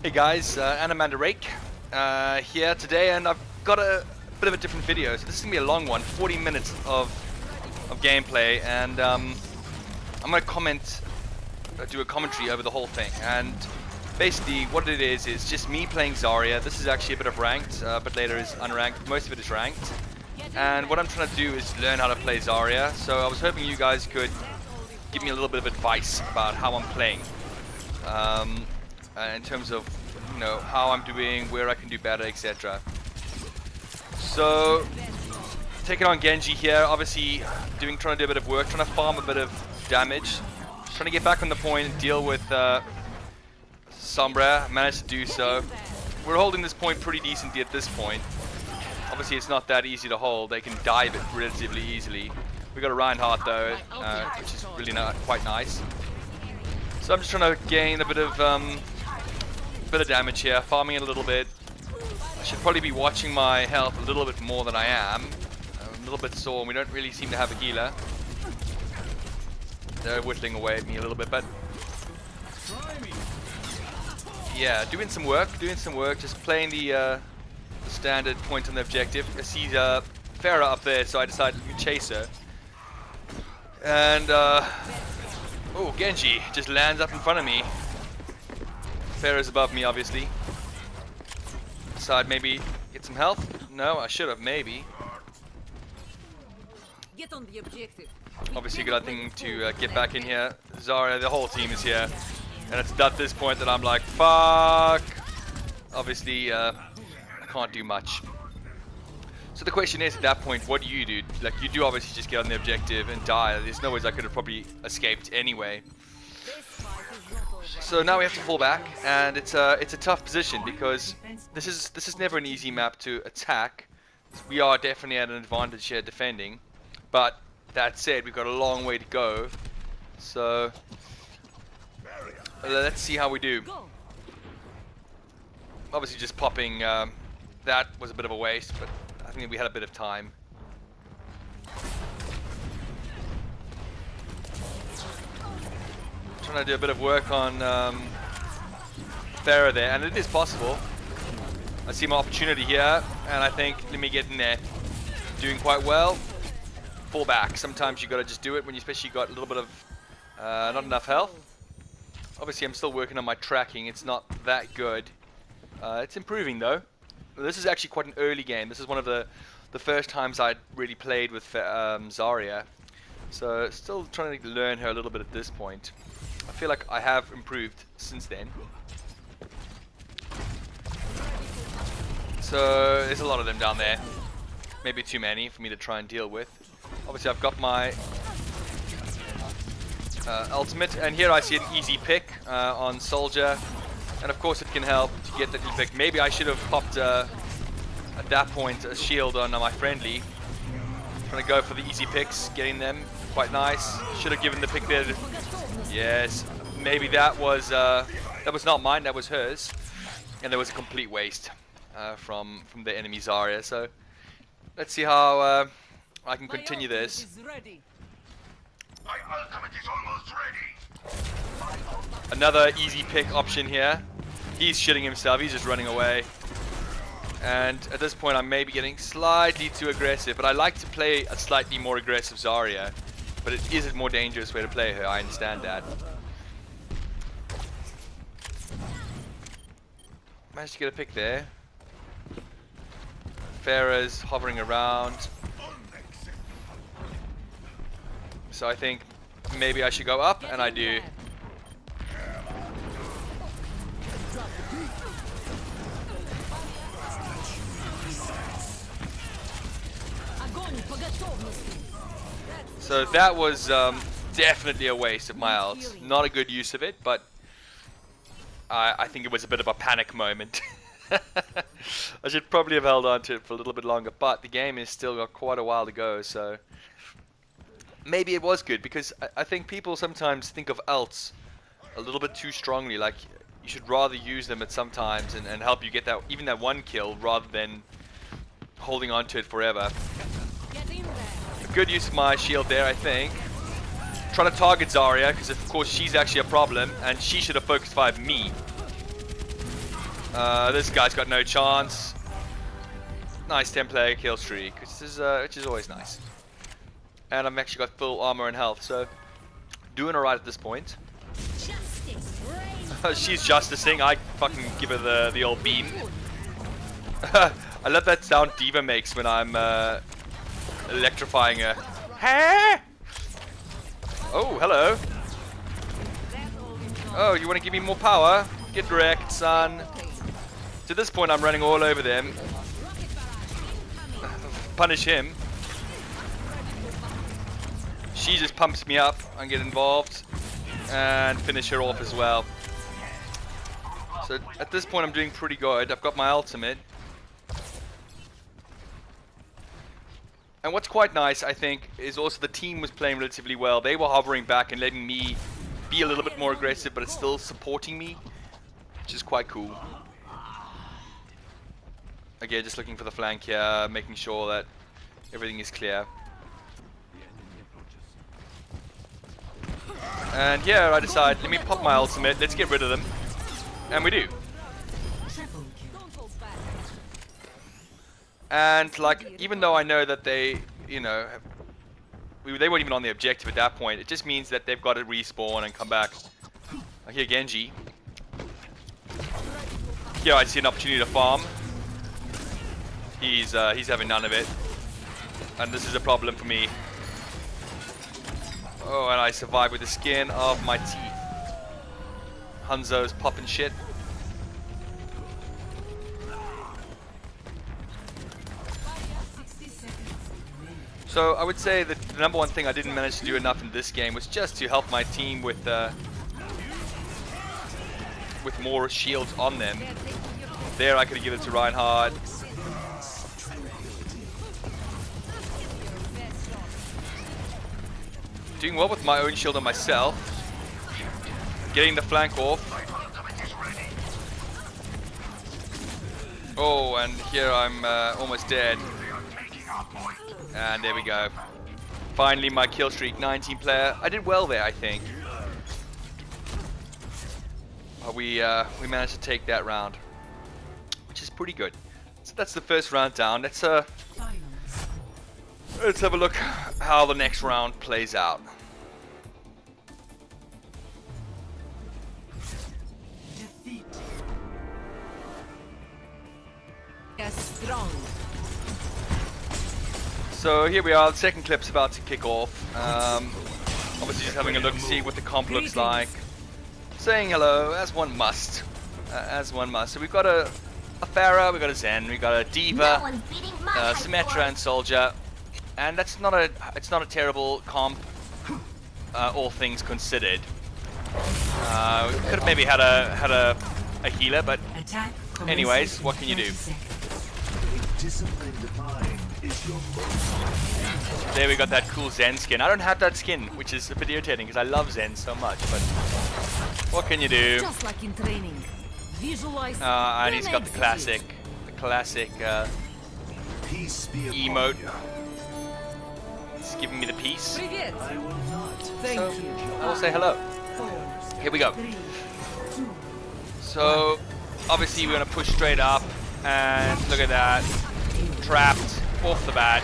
Hey guys, Anamanda Rake here today, and I've got a bit of a different video. So this is gonna be a long one, 40 minutes of gameplay, and I'm gonna do a commentary over the whole thing. And basically, what it is just me playing Zarya. This is actually a bit of ranked, but later is unranked. Most of it is ranked. And what I'm trying to do is learn how to play Zarya. So I was hoping you guys could give me a little bit of advice about how I'm playing. In terms of, you know, how I'm doing, where I can do better, etc. So, taking on Genji here, obviously trying to do a bit of work, trying to farm a bit of damage, trying to get back on the point and deal with Sombra. Managed to do so. We're holding this point pretty decently at this point. Obviously, it's not that easy to hold. They can dive it relatively easily. We got a Reinhardt though, which is really quite nice. So I'm just trying to gain a bit of damage here, farming it a little bit. I should probably be watching my health a little bit more than I am. I'm a little bit sore, and we don't really seem to have a healer. They're whittling away at me a little bit, but yeah, doing some work, just playing the standard point on the objective. I see Pharah up there, so I decided to chase her. And oh, Genji just lands up in front of me. Pharah's above me, obviously. Decide maybe get some health. No, I should have maybe. Get on the objective. Obviously, got nothing to get back in here. Zarya, the whole team is here, and it's at this point that I'm like, fuck. Obviously, I can't do much. So the question is, at that point, what do you do? Like, you do obviously just get on the objective and die. There's no ways I could have probably escaped anyway. So now we have to fall back, and it's a tough position because this is never an easy map to attack. We are definitely at an advantage here defending, but that said, we've got a long way to go. So let's see how we do. Obviously, just popping that was a bit of a waste, but I think we had a bit of time. Trying to do a bit of work on Pharah there, and it is possible. I see my opportunity here, and I think let me get in there. Doing quite well. Fall back. Sometimes you gotta just do it when you especially got a little bit of not enough health. Obviously, I'm still working on my tracking. It's not that good. It's improving though. This is actually quite an early game. This is one of the first times I'd really played with Zarya. So still trying to learn her a little bit at this point. I feel like I have improved since then. So there's a lot of them down there. Maybe too many for me to try and deal with. Obviously I've got my ultimate, and here I see an easy pick on Soldier. And of course it can help to get that pick. Maybe I should have popped at that point a shield on my friendly. Trying to go for the easy picks, getting them quite nice. Should have given the pick there. Yes, maybe that was not mine, that was hers, and there was a complete waste from the enemy Zarya. So let's see how I can continue this. My ultimate is almost ready. Another easy pick option here. He's shitting himself. He's just running away. And at this point, I'm maybe getting slightly too aggressive, but I like to play a slightly more aggressive Zarya. But it is a more dangerous way to play her, I understand that. Managed to get a pick there. Pharah's hovering around. So I think maybe I should go up, and I do. So that was definitely a waste of my ult. Not a good use of it, but I think it was a bit of a panic moment. I should probably have held on to it for a little bit longer, but the game has still got quite a while to go, so maybe it was good, because I think people sometimes think of ults a little bit too strongly. Like, you should rather use them at some times and help you get that, even that one kill, rather than holding on to it forever. A good use of my shield there, I think. Trying to target Zarya, because of course she's actually a problem, and she should have focused 5 me. This guy's got no chance. Nice 10-player kill streak, which is always nice. And I've actually got full armor and health, so doing alright at this point. She's justicing. I fucking give her the old beam. I love that sound D.Va makes when I'm electrifying her. Hey! Oh, hello. Oh, you want to give me more power? Get wrecked, son. To this point, I'm running all over them. Punish him. She just pumps me up and get involved. And finish her off as well. So at this point, I'm doing pretty good. I've got my ultimate. And what's quite nice, I think, is also the team was playing relatively well. They were hovering back and letting me be a little bit more aggressive, but it's still supporting me, which is quite cool. Again, just looking for the flank here, making sure that everything is clear. And here I decide, let me pop my ultimate, let's get rid of them. And we do. And like, even though I know that they, you know, they weren't even on the objective at that point, it just means that they've got to respawn and come back. I hear Genji. Here I see an opportunity to farm. He's having none of it. And this is a problem for me. Oh, and I survive with the skin of my teeth. Hanzo's popping shit. So I would say that the number one thing I didn't manage to do enough in this game was just to help my team with more shields on them. There I could have given it to Reinhardt. Doing well with my own shield on myself. Getting the flank off. Oh, and here I'm almost dead. And there we go. Finally my kill streak, 19 player. I did well there, I think. We managed to take that round, which is pretty good. So that's the first round down. Let's have a look how the next round plays out. Strong. So here we are, the second clip's about to kick off. Obviously just having a look to see what the comp looks like. Saying hello, as one must. So we've got a Pharah, we've got a Zen, we've got a D.Va, Symmetra and Soldier. And it's not a terrible comp, all things considered. We could have maybe had a healer, but anyways, what can you do? There we got that cool Zen skin. I don't have that skin, which is a bit irritating because I love Zen so much, but what can you do? Just like in training. Visualize and he's got the classic emote. It's giving me the peace. Thank you. I'll say hello. Here we go. So obviously we're gonna push straight up, and look at that. Trapped off the bat.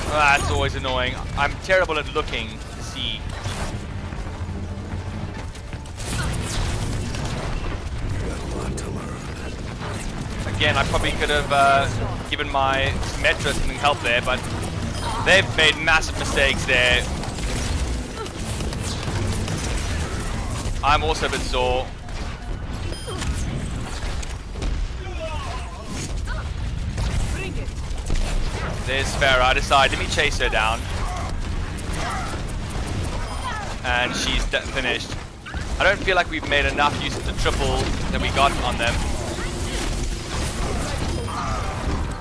Oh, that's always annoying. I'm terrible at looking to see. Again, I probably could have given my Symmetra some help there, but they've made massive mistakes there. I'm also a bit sore. There's Pharah. I decide, let me chase her down. And she's finished. I don't feel like we've made enough use of the triple that we got on them.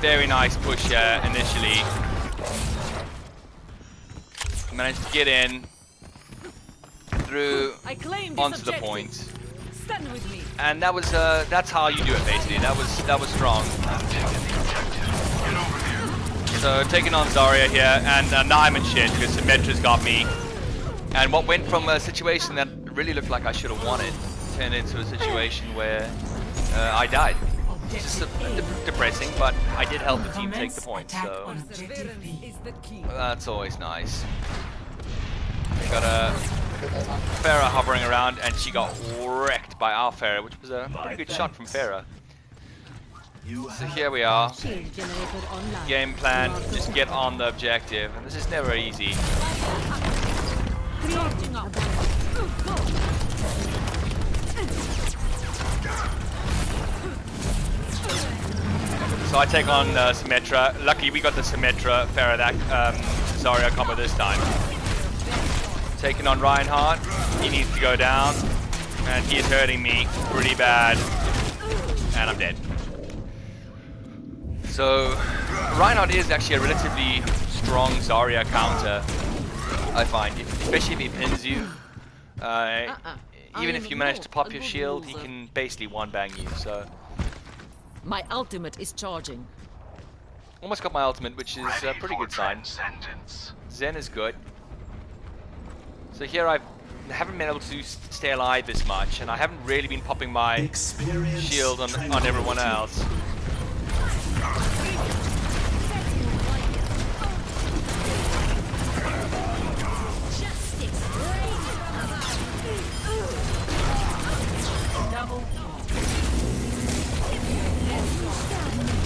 Very nice push here initially. Managed to get in through onto the point. Stand with me. And that was that's how you do it basically. That was strong. So taking on Zarya here, and now I'm in shit because Symmetra's got me. And what went from a situation that really looked like I should have won it turned into a situation where I died. It's just depressing, but I did help the team take the point, so Perseverance is the key. that's always nice. We got a Pharah hovering around, and she got wrecked by our Pharah, which was a pretty good shot from Pharah. So here we are. Shield generator online. Game plan, just get on the objective, and this is never easy. Charging up. So I take on Symmetra. Luckily we got the Symmetra Pharah that Zarya combo this time. Taking on Reinhardt. He needs to go down. And he is hurting me pretty bad. And I'm dead. So Reinhardt is actually a relatively strong Zarya counter, I find. Especially if he pins you. Even if you manage to pop your shield, he can basically one-bang you. So My ultimate is charging. almost got my ultimate, which is a pretty good sign. Zen is good. So here I haven't been able to stay alive this much, and I haven't really been popping my shield on everyone else.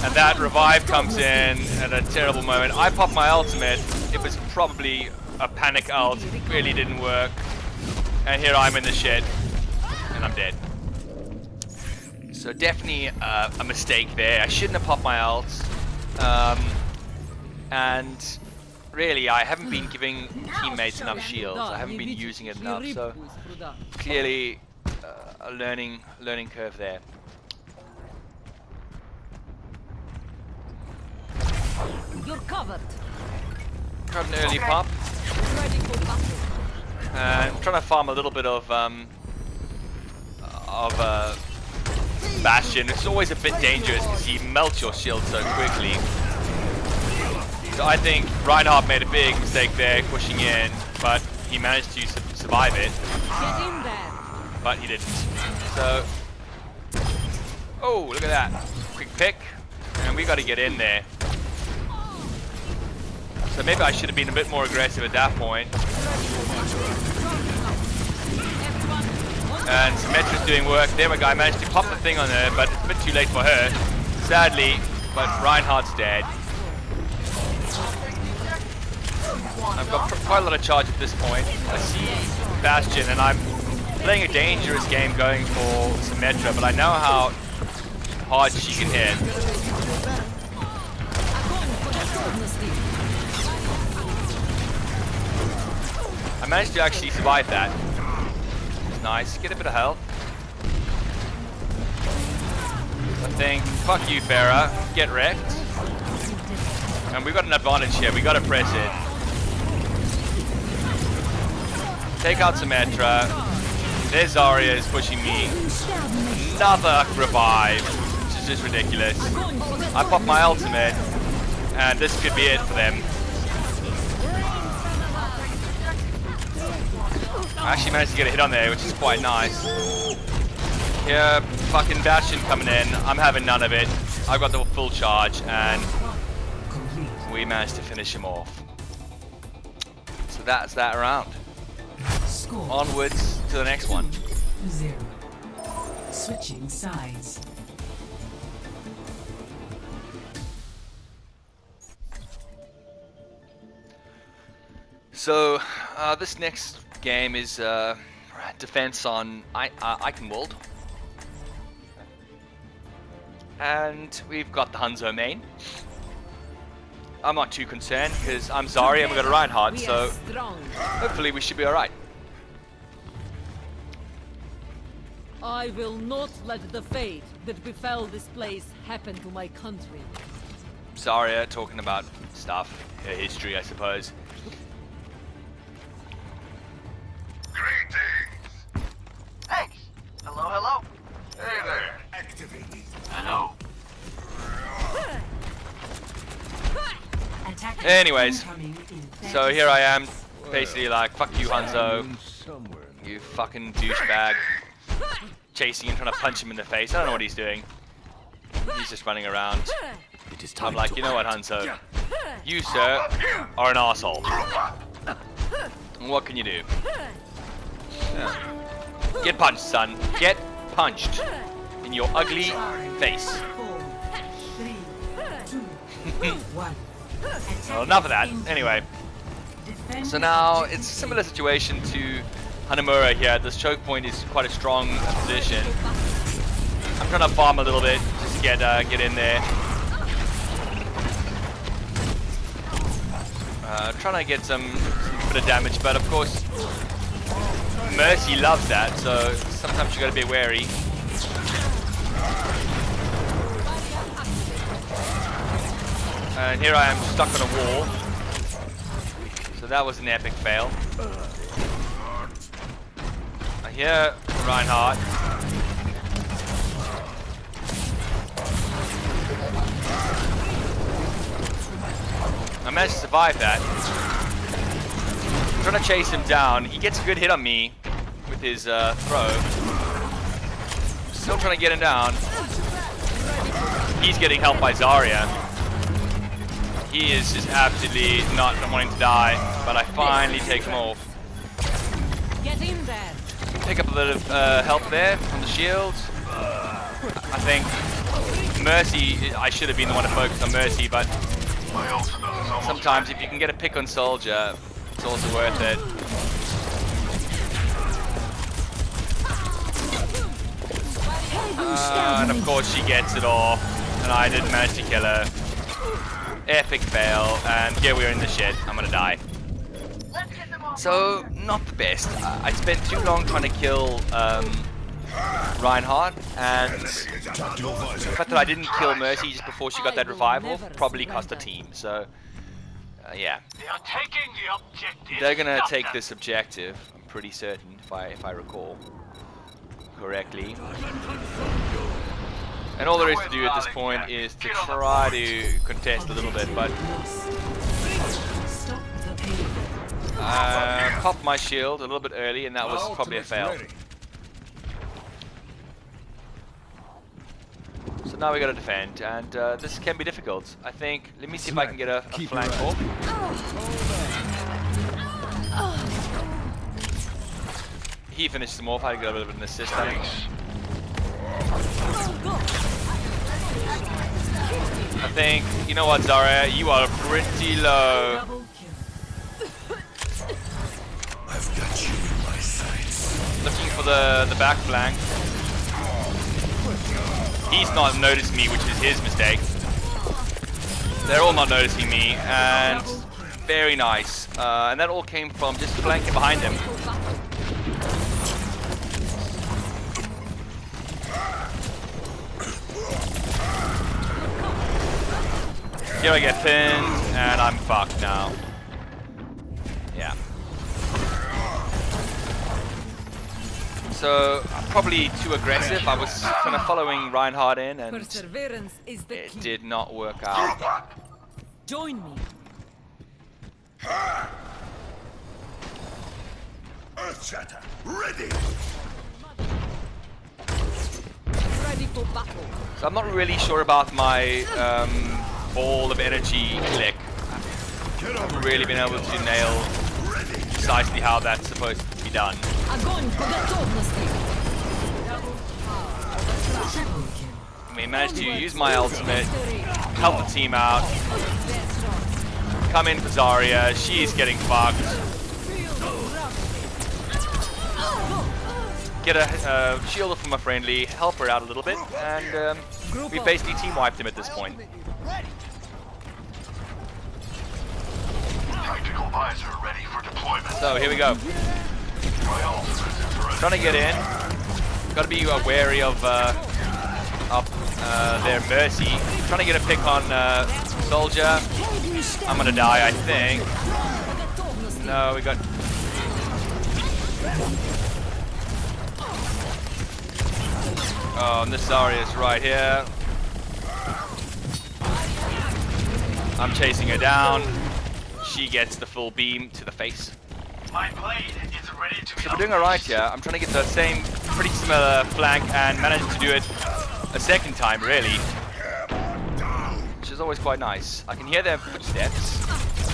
And that revive comes in at a terrible moment. I popped my ultimate. It was probably a panic ult. Really didn't work. And here I'm in the shit. And I'm dead. So definitely a mistake there. I shouldn't have popped my ult. And really, I haven't been giving teammates enough shields. I haven't been using it enough. So clearly a learning curve there. You're covered. Got an early pop. Ready for battle. I'm trying to farm a little bit of Bastion. It's always a bit dangerous because he melts your shield so quickly. So I think Reinhardt made a big mistake there, pushing in, but he managed to survive it. Get in there. But he didn't. So, oh, look at that! Quick pick, and we got to get in there. So maybe I should have been a bit more aggressive at that point. And Symmetra's doing work. There we go. I managed to pop the thing on her, but it's a bit too late for her, sadly. But Reinhardt's dead. I've got quite a lot of charge at this point. I see Bastion, and I'm playing a dangerous game going for Symmetra, but I know how hard she can hit. I managed to actually survive that. It's nice. Get a bit of health. I think, fuck you, Pharah. Get wrecked. And we've got an advantage here. We gotta press it. Take out Symmetra. There's Zarya is pushing me. Another revive. Which is just ridiculous. I pop my ultimate. And this could be it for them. I actually managed to get a hit on there, which is quite nice. Here, fucking Bastion coming in. I'm having none of it. I've got the full charge, and we managed to finish him off. So that's that round. Onwards to the next one. 0. Switching sides. So this next game is defense on Eichenwald. And we've got the Hanzo main. I'm not too concerned because I'm Zarya and we've got a Reinhardt, so hopefully we should be alright. I will not let the fate that befell this place happen to my country. Zarya talking about stuff, her history I suppose. Greetings! Thanks! Hello, hello! Hey there! Activating. Hello! Anyways, so here I am, basically like, fuck you Hanzo, you fucking douchebag. chasing him, trying to punch him in the face. I don't know what he's doing. He's just running around. I'm like, you know what, Hanzo? You, sir, are an asshole. What can you do? Get punched, son. Get punched in your ugly face. 4, 3, 2, 1. Well, enough of that. Anyway, so now it's a similar situation to Hanamura here. This choke point is quite a strong position. I'm trying to farm a little bit just to get in there. Trying to get some bit of damage, but of course Mercy loves that, so sometimes you got to be wary. And here I am stuck on a wall. So that was an epic fail. I hear Reinhardt. I managed to survive that. I'm trying to chase him down. He gets a good hit on me with his throw. Still trying to get him down. He's getting helped by Zarya. He is just absolutely not wanting to die, but I finally take him off. Get in there. Pick up a bit of help there from the shield. I think Mercy, I should have been the one to focus on Mercy, but sometimes if you can get a pick on Soldier, it's also worth it. And of course she gets it off, and I didn't manage to kill her. Epic fail, and here we are in the shit. I'm gonna die. So, not the best. I spent too long trying to kill Reinhardt, and the fact that I didn't kill Mercy just before she got that revival probably cost the team. So, yeah. They are taking the objective. They're gonna take this objective, I'm pretty certain, if I recall correctly. And all there is to do at this point is to try to contest a little bit, but popped my shield a little bit early, and that was probably a fail. So now we gotta defend, and this can be difficult. I think. Let me see if I can get a flank off. He finishes him off. I got a bit of an assist. I think. I think, you know what, Zarya, you are pretty low. I've got you in my sights. Looking for the back flank. He's not noticed me, which is his mistake. They're all not noticing me, and very nice. And that all came from just flanking behind him. Here I get pinned, and I'm fucked now. Yeah. So, probably too aggressive. I was kind of following Reinhardt in, and Perseverance is the it key. did not work out. Join me. Earthshatter, ready! Ready for battle. So I'm not really sure about my ball of energy click. I haven't really been able to nail precisely how that's supposed to be done. Огонь по готовности. We managed to use my ultimate, help the team out, come in for Zarya, she's getting fucked. Get a shield from a friendly, help her out a little bit, and we basically team wiped him at this point. Tactical visor ready for deployment. So here we go. Trying to get in. Got to be wary of their Mercy. Trying to get a pick on Soldier. I'm gonna die, I think. No, we got. Oh, and this Zarya is right here. I'm chasing her down. She gets the full beam to the face. My blade is ready to be So we're doing alright here. I'm trying to get the same pretty similar flank and managed to do it a second time, really. Which is always quite nice. I can hear their footsteps.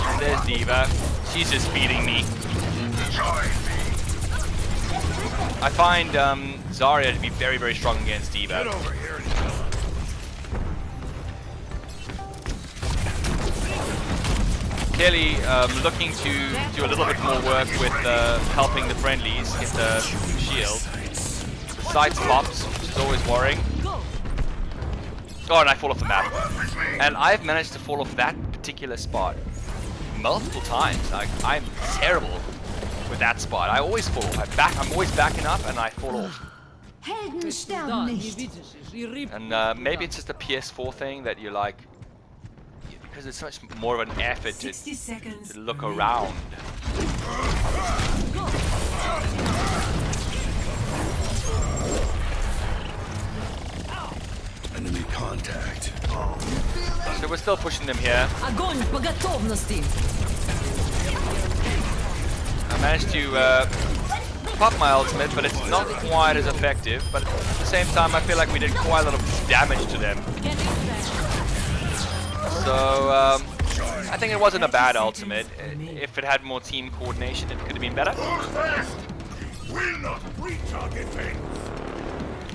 And there's Diva. She's just beating me. I find Zarya to be very, very strong against Diva. Clearly looking to do a little bit more work with helping the friendlies get the shield. Sights pops, which is always worrying. Oh, and I fall off the map. And I've managed to fall off that particular spot multiple times. Like, I'm terrible with that spot. I always fall off. I'm always backing up and I fall off. And maybe it's just a PS4 thing that you're like, because it's so much more of an effort to look around. Enemy contact. So we're still pushing them here. Огонь по готовности. I managed to pop my ultimate, but it's not quite as effective. But at the same time, I feel like we did quite a lot of damage to them. So I think it wasn't a bad ultimate. If it had more team coordination, it could have been better. Will not breach our defense.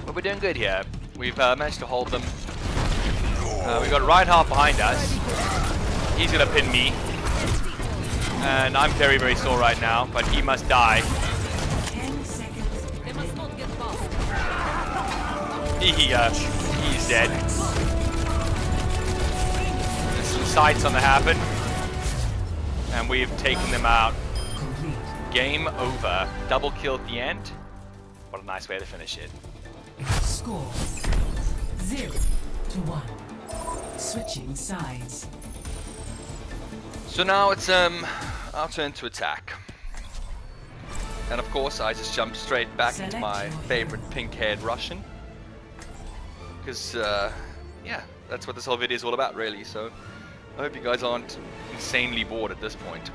But we're doing good here. We've managed to hold them. We've got Reinhardt behind us. He's gonna pin me. And I'm very, very sore right now, but he must die. He's dead. There's some sights on the happen. And we've taken them out. Game over. Double kill at the end. What a nice way to finish it. Score 0-1. Switching sides. So now it's our turn to attack. And of course I just jumped straight back into my favorite pink-haired Russian. Because yeah, that's what this whole video is all about really, so I hope you guys aren't insanely bored at this point.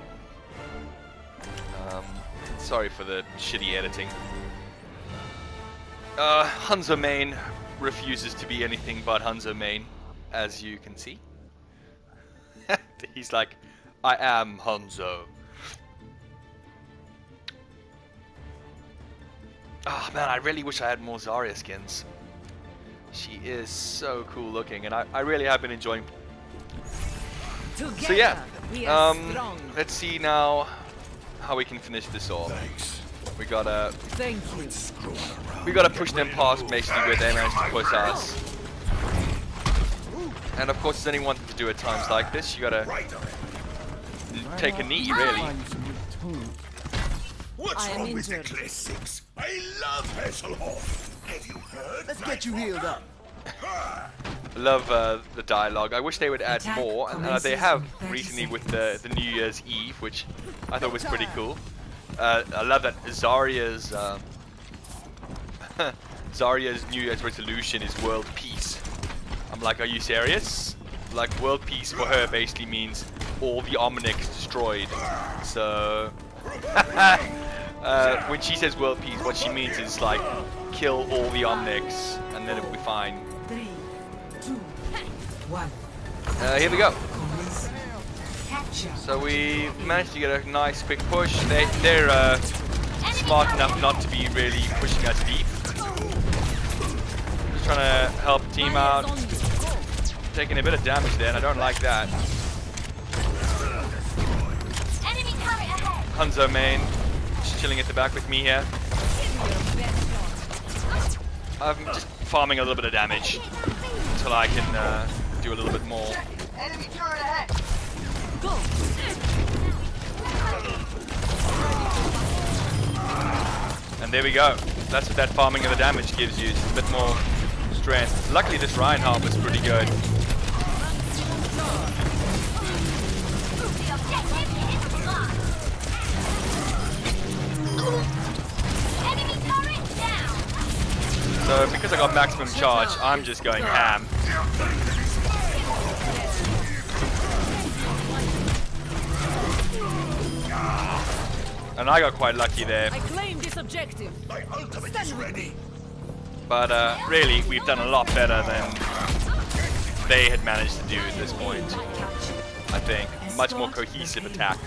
Sorry for the shitty editing. Hanzo main refuses to be anything but Hanzo main, as you can see. He's like, I am Hanzo. Oh man, I really wish I had more Zarya skins. She is so cool looking, and I really have been enjoying. So yeah, let's see now how we can finish this off. Thanks. We gotta Thank you. we gotta push them past basically where they managed to push us. And of course, there's only one thing to do at times like this. You gotta take a knee, really. What's I am wrong with the injured. classics? I love Hasselhoff. Have you heard? Let's get you healed up. I love the dialogue. I wish they would add Attack more, and they have recently with the New Year's Eve, which I thought was pretty cool. I love that Zarya's Zarya's New Year's resolution is world peace. I'm like, are you serious? Like, world peace for her basically means all the Omnics destroyed. So when she says world peace, what she means is like kill all the Omnics, and then it'll be fine. 3, 2, 1. Here we go. Capture. So we managed to get a nice quick push. They're smart enough not to be really pushing us deep. Just trying to help the team out. Taking a bit of damage there, and I don't like that. Hanzo main, just chilling at the back with me here. I'm just farming a little bit of damage until I can do a little bit more. Enemy turret ahead. And there we go. That's what that farming of the damage gives you. It's a bit more strength. Luckily this Reinhardt was pretty good. So because I got maximum charge, I'm just going ham. And I got quite lucky there. I claim this objective. My ultimate Stand is with ready. me. But really, we've done a lot better than they had managed to do at this point. I think. Much more cohesive attack.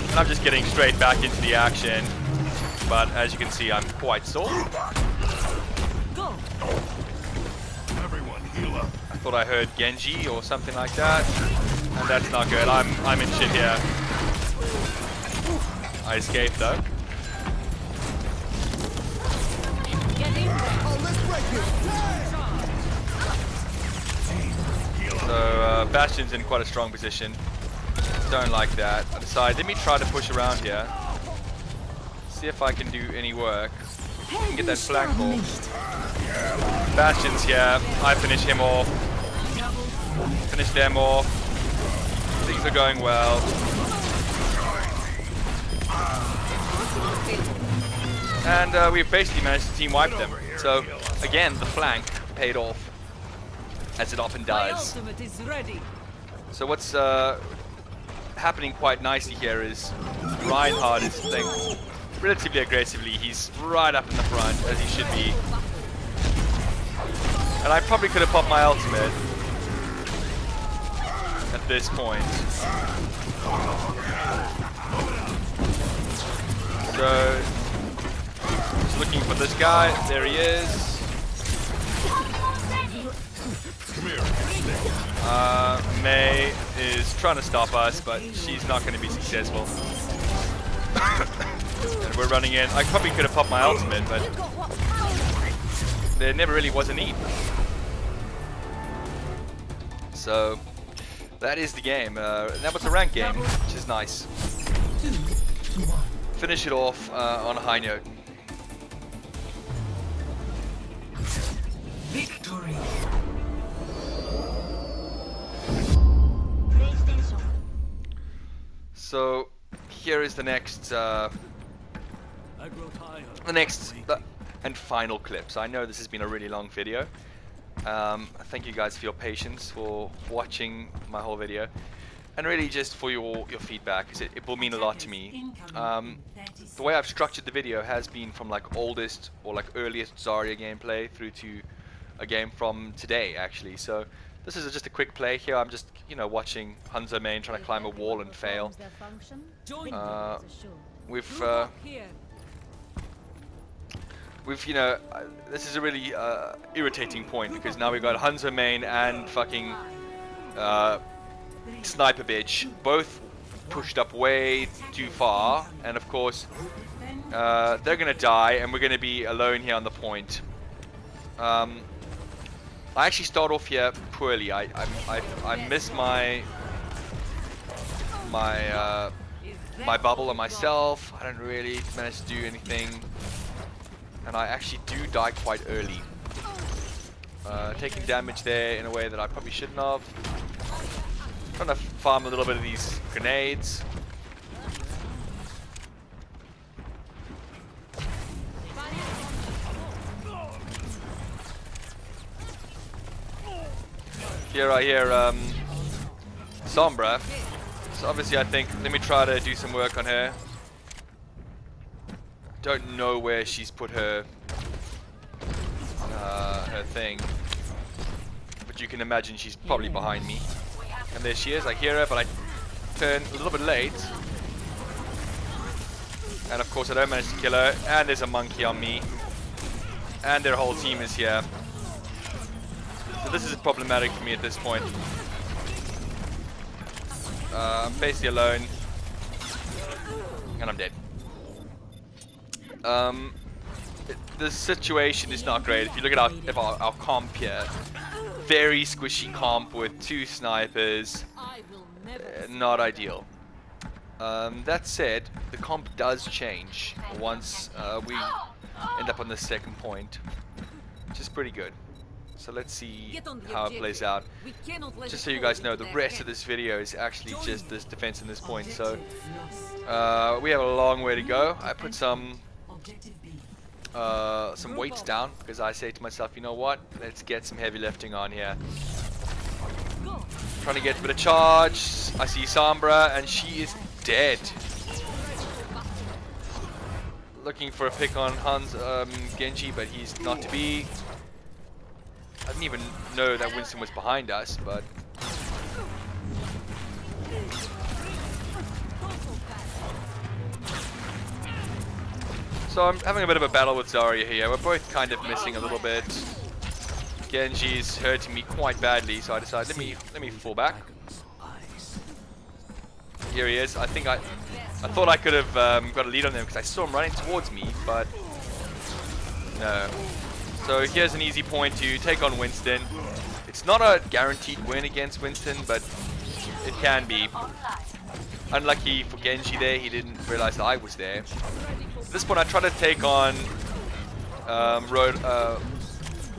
And I'm just getting straight back into the action. But as you can see, I'm quite sore. Go. Everyone heal up. I thought I heard Genji or something like that. And that's not good. I'm in shit here. I escaped though. Get in there. So Bastion's in quite a strong position. Don't like that. I decide, let me try to push around here. See if I can do any work. Get that flank off. Bastion's here. I finish him off. Finish them off. Things are going well. And we've basically managed to team wipe them. So again, the flank paid off, as it often My does. ultimate is ready. So what's happening quite nicely here is Reinhardt is playing relatively aggressively. He's right up in the front, as he should be. And I probably could have popped my ultimate at this point. So, just looking for this guy. There he is. Mei is trying to stop us, but she's not going to be successful. And we're running in. I probably could have popped my ultimate, but there never really was a need. So that is the game. That was a ranked game, which is nice. Finish it off on a high note. Victory. So here is the next and final clip. So I know this has been a really long video. Thank you guys for your patience, for watching my whole video, and really just for your feedback, because it will mean a lot to me. The way I've structured the video has been from like oldest or like earliest Zarya gameplay through to a game from today actually. So this is just a quick play here. I'm just, you know, watching Hanzo main trying to climb a wall and fail. We've, you know, this is a really irritating point, because now we've got Hanzo main and fucking Sniper bitch both pushed up way too far, and of course they're gonna die and we're gonna be alone here on the point. I actually start off here poorly. I miss my bubble on myself. I don't really manage to do anything, and I actually do die quite early. Taking damage there in a way that I probably shouldn't have. Trying to farm a little bit of these grenades. Here I hear Sombra. So obviously I think, let me try to do some work on her. Don't know where she's put her her thing, but you can imagine she's probably behind me. And there she is. I hear her, but I turn a little bit late. And of course I don't manage to kill her. And there's a monkey on me. And their whole team is here. So this is problematic for me at this point. I'm basically alone. And I'm dead. The situation is not great. If you look at our comp here, very squishy comp with 2 snipers, not ideal. That said, the comp does change once we end up on the second point, which is pretty good. So let's see how it plays out. Just so you guys know, the rest of this video is actually just this defense in this point. So we have a long way to go. I put some weights down, because I say to myself, you know what, let's get some heavy lifting on here. Trying to get a bit of charge. I see Sombra and she is dead. looking for a pick on Genji, but he's not to be. I didn't even know that Winston was behind us, but so I'm having a bit of a battle with Zarya here. We're both kind of missing a little bit. Genji's hurting me quite badly, so I decided let me fall back. Here he is. I thought I could have got a lead on him because I saw him running towards me, but no. So here's an easy point to take on Winston. It's not a guaranteed win against Winston, but it can be. Unlucky for Genji there, he didn't realize that I was there. At this point I tried to take on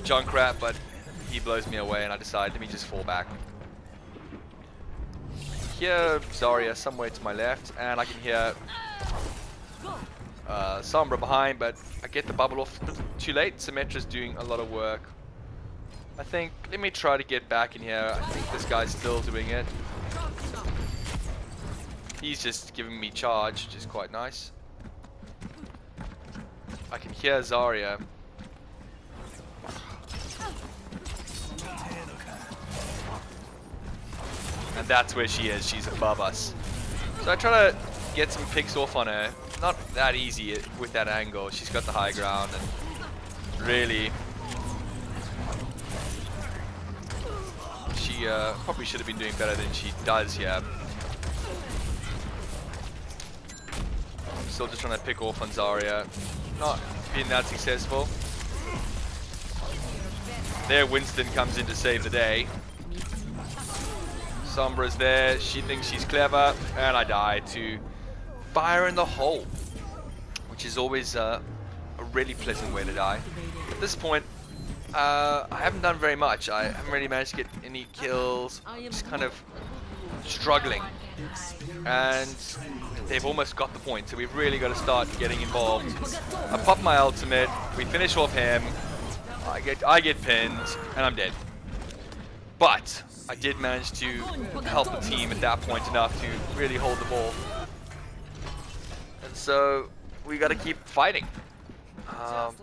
Junkrat, but he blows me away and I decided let me just fall back. Hear Zarya somewhere to my left, and I can hear Sombra behind, but I get the bubble off too late. Symmetra's doing a lot of work. I think, let me try to get back in here. I think this guy's still doing it. He's just giving me charge, which is quite nice. I can hear Zarya. And that's where she is, she's above us. So I try to get some picks off on her. Not that easy with that angle. She's got the high ground and really she probably should have been doing better than she does here. I'm still just trying to pick off on Zarya. Not being that successful. There Winston comes in to save the day. Sombra's there, she thinks she's clever, and I die to fire in the hole, which is always a really pleasant way to die. At this point, I haven't done very much. I haven't really managed to get any kills. I'm just kind of struggling, and they've almost got the point, so we've really got to start getting involved. I pop my ultimate, we finish off him, I get pinned, and I'm dead. But I did manage to help the team at that point enough to really hold the ball. And so we got to keep fighting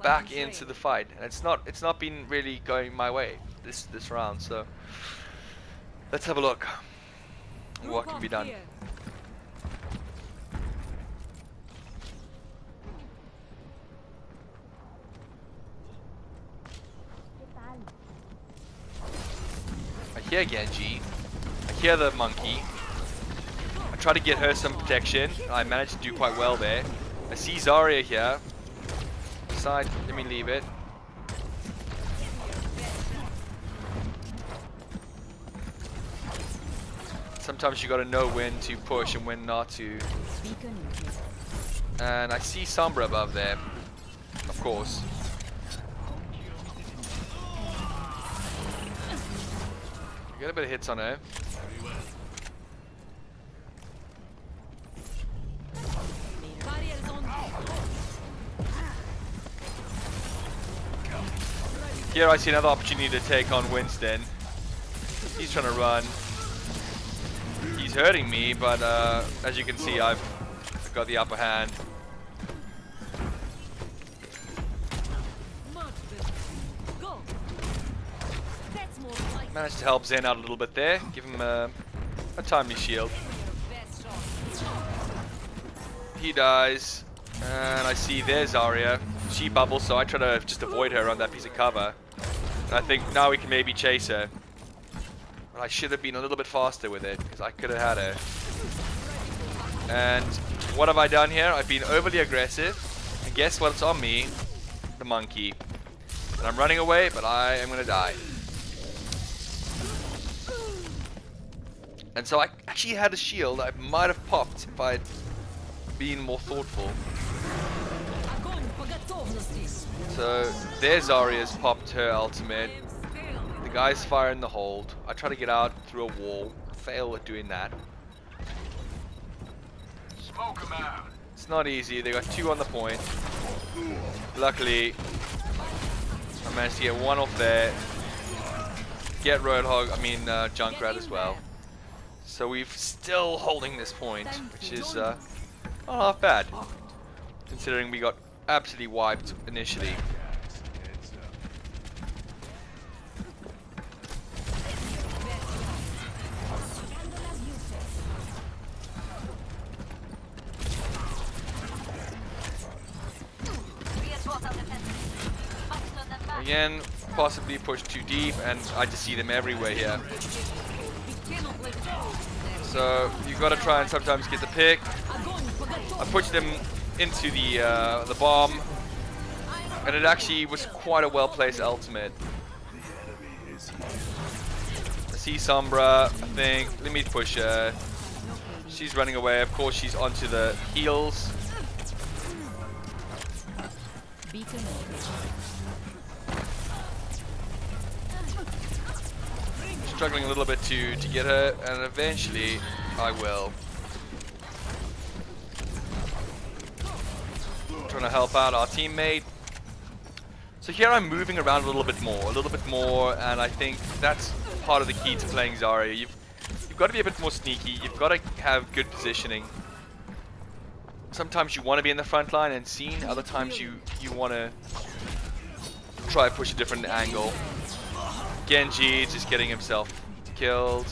back into the fight. And it's not been really going my way this round. So let's have a look. What can be done? I hear Genji, I hear the monkey, I try to get her some protection, I managed to do quite well there. I see Zarya here, decide, let me leave it. Sometimes you gotta know when to push and when not to. And I see Sombra above there, of course. Get a bit of hits on her. Here I see another opportunity to take on Winston. He's trying to run. He's hurting me, but as you can see, I've got the upper hand. Managed to help Zen out a little bit there, give him a timely shield. He dies, and I see there's Zarya. She bubbles, so I try to just avoid her on that piece of cover. And I think now we can maybe chase her. But I should have been a little bit faster with it, because I could have had her. And what have I done here? I've been overly aggressive, and guess what's on me? The monkey. And I'm running away, but I am going to die. And so I actually had a shield I might have popped if I'd been more thoughtful. So there's Zarya's popped her ultimate. The guy's firing the hold. I try to get out through a wall. Fail at doing that. Smoke him out. It's not easy. They got two on the point. Luckily, I managed to get one off there. Get Junkrat as well. So we're still holding this point, which is not half bad, considering we got absolutely wiped initially. Again, possibly pushed too deep, and I just see them everywhere here. So you got to try and sometimes get the pick. I pushed them into the bomb, and it actually was quite a well-placed ultimate. I see Sombra, I think. Let me push her. She's running away. Of course, she's onto the heels. Struggling a little bit to get her, and eventually I will. Trying to help out our teammate. So here I'm moving around a little bit more, and I think that's part of the key to playing Zarya. You've got to be a bit more sneaky. You've got to have good positioning. Sometimes you want to be in the front line and seen. Other times you want to try to push a different angle. Genji just getting himself killed.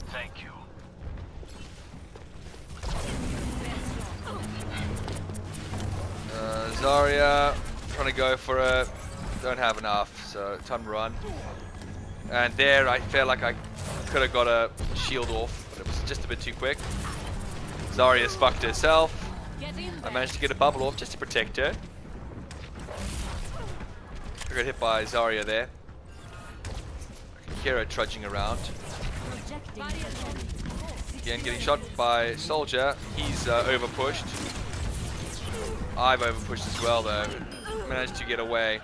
Thank you. Zarya trying to go for it. Don't have enough, so time to run. And there I felt like I could have got a shield off, but it was just a bit too quick. Zarya's fucked herself. I managed to get a bubble off just to protect her. I got hit by Zarya there. I can hear her trudging around. Again, getting shot by Soldier. He's over pushed. I've over pushed as well though. Managed to get away.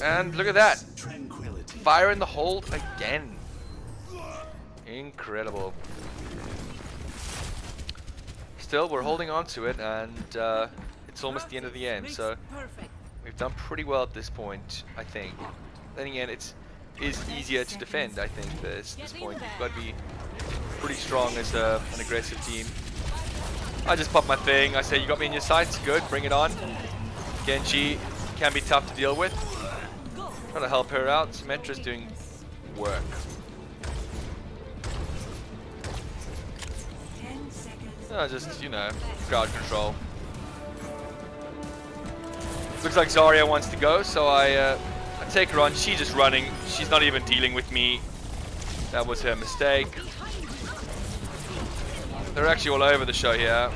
And look at that. Fire in the hole again. Incredible. Still, we're holding on to it, and it's almost the end of the end. So we've done pretty well at this point, I think. Then again, it is easier to defend, I think, at this point. You've got to be pretty strong as an aggressive team. I just popped my thing. I say, you got me in your sights? Good, bring it on. Genji can be tough to deal with. Trying to help her out. Symmetra's doing work. 10 seconds. Just, you know, crowd control. Looks like Zarya wants to go, so I take her on. She's just running. She's not even dealing with me. That was her mistake. They're actually all over the show here.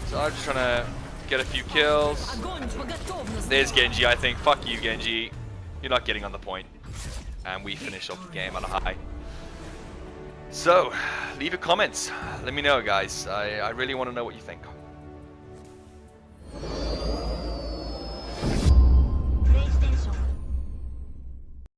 So I'm just trying to get a few kills. There's Genji, I think. Fuck you, Genji. You're not getting on the point. And we finish off the game on a high. So, leave your comments. Let me know, guys. I really want to know what you think.